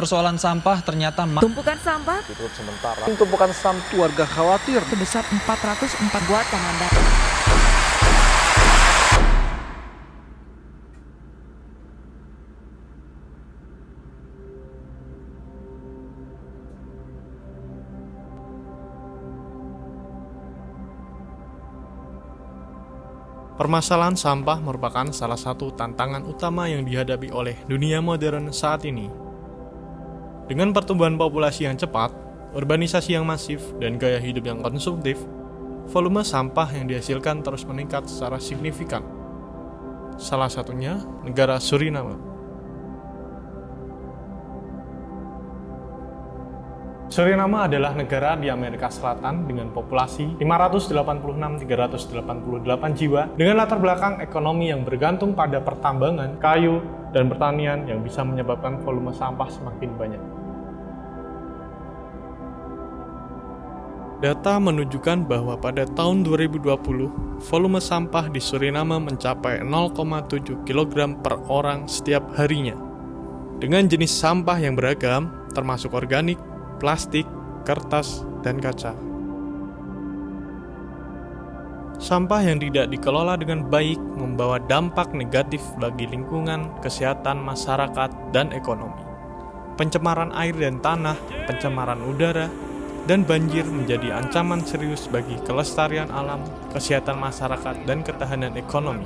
persoalan sampah ternyata Tumpukan sampah ditutup sementara. Tumpukan sampah warga khawatir sebesar 404 buat Taman. Permasalahan sampah merupakan salah satu tantangan utama yang dihadapi oleh dunia modern saat ini. Dengan pertumbuhan populasi yang cepat, urbanisasi yang masif, dan gaya hidup yang konsumtif, volume sampah yang dihasilkan terus meningkat secara signifikan. Salah satunya negara Suriname. Suriname adalah negara di Amerika Selatan dengan populasi 586.388 jiwa dengan latar belakang ekonomi yang bergantung pada pertambangan, kayu, dan pertanian yang bisa menyebabkan volume sampah semakin banyak. Data menunjukkan bahwa pada tahun 2020, volume sampah di Suriname mencapai 0,7 kg per orang setiap harinya. Dengan jenis sampah yang beragam, termasuk organik, plastik, kertas, dan kaca. Sampah yang tidak dikelola dengan baik membawa dampak negatif bagi lingkungan, kesehatan masyarakat, dan ekonomi. Pencemaran air dan tanah, pencemaran udara, dan banjir menjadi ancaman serius bagi kelestarian alam, kesehatan masyarakat, dan ketahanan ekonomi.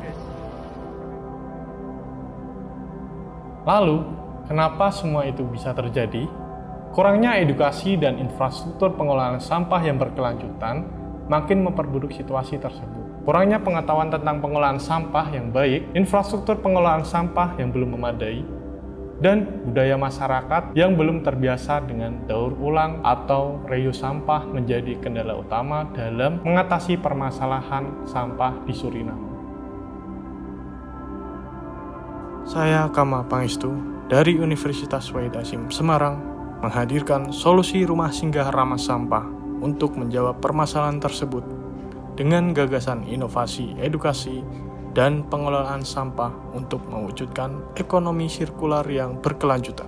Lalu, kenapa semua itu bisa terjadi? Kurangnya edukasi dan infrastruktur pengolahan sampah yang berkelanjutan makin memperburuk situasi tersebut. Kurangnya pengetahuan tentang pengolahan sampah yang baik, infrastruktur pengolahan sampah yang belum memadai, dan budaya masyarakat yang belum terbiasa dengan daur ulang atau reuse sampah menjadi kendala utama dalam mengatasi permasalahan sampah di Suriname. Saya Kama Pangestu dari Universitas Wahid Hasyim Semarang menghadirkan solusi rumah singgah ramah sampah untuk menjawab permasalahan tersebut dengan gagasan inovasi, edukasi, dan pengelolaan sampah untuk mewujudkan ekonomi sirkular yang berkelanjutan.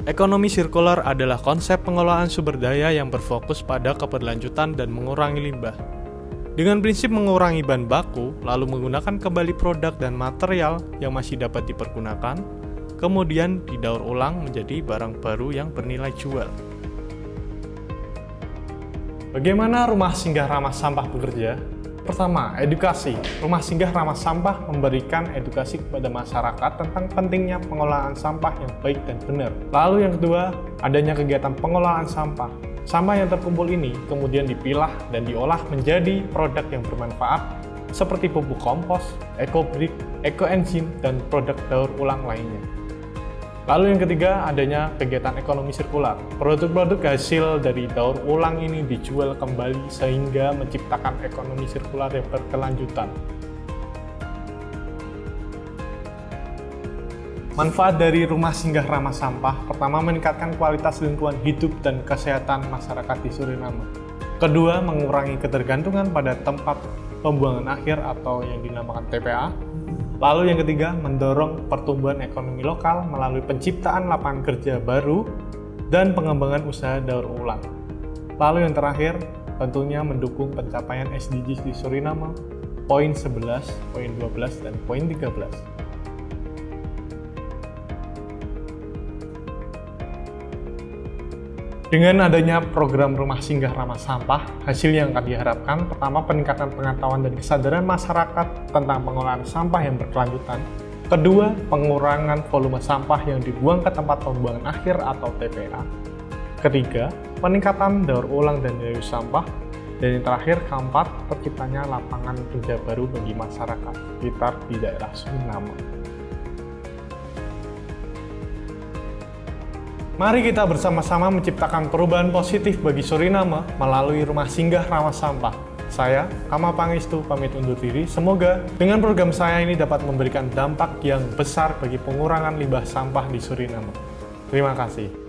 Ekonomi sirkular adalah konsep pengelolaan sumber daya yang berfokus pada keberlanjutan dan mengurangi limbah. Dengan prinsip mengurangi bahan baku, lalu menggunakan kembali produk dan material yang masih dapat dipergunakan, kemudian didaur ulang menjadi barang baru yang bernilai jual. Bagaimana rumah singgah ramah sampah bekerja? Pertama, edukasi. Rumah singgah ramah sampah memberikan edukasi kepada masyarakat tentang pentingnya pengolahan sampah yang baik dan benar. Lalu yang kedua, adanya kegiatan pengolahan sampah. Sampah yang terkumpul ini kemudian dipilah dan diolah menjadi produk yang bermanfaat seperti pupuk kompos, ekobrik, ekoenzim, dan produk daur ulang lainnya. Lalu yang ketiga, adanya kegiatan ekonomi sirkular. Produk-produk hasil dari daur ulang ini dijual kembali sehingga menciptakan ekonomi sirkular yang berkelanjutan. Manfaat dari rumah singgah ramah sampah, pertama meningkatkan kualitas lingkungan hidup dan kesehatan masyarakat di Suriname. Kedua, mengurangi ketergantungan pada tempat pembuangan akhir atau yang dinamakan TPA. Lalu yang ketiga, mendorong pertumbuhan ekonomi lokal melalui penciptaan lapangan kerja baru dan pengembangan usaha daur ulang. Lalu yang terakhir, tentunya mendukung pencapaian SDGs di Suriname, poin 11, poin 12, dan poin 13. Dengan adanya program rumah singgah ramah sampah, hasil yang akan diharapkan pertama peningkatan pengetahuan dan kesadaran masyarakat tentang pengolahan sampah yang berkelanjutan. Kedua, pengurangan volume sampah yang dibuang ke tempat pembuangan akhir atau TPA. Ketiga, peningkatan daur ulang dan reuse sampah. Dan yang terakhir, keempat, terciptanya lapangan kerja baru bagi masyarakat sekitar di daerah Suriname. Mari kita bersama-sama menciptakan perubahan positif bagi Suriname melalui rumah singgah ramah sampah. Saya, Kama Pangestu, pamit undur diri. Semoga dengan program saya ini dapat memberikan dampak yang besar bagi pengurangan limbah sampah di Suriname. Terima kasih.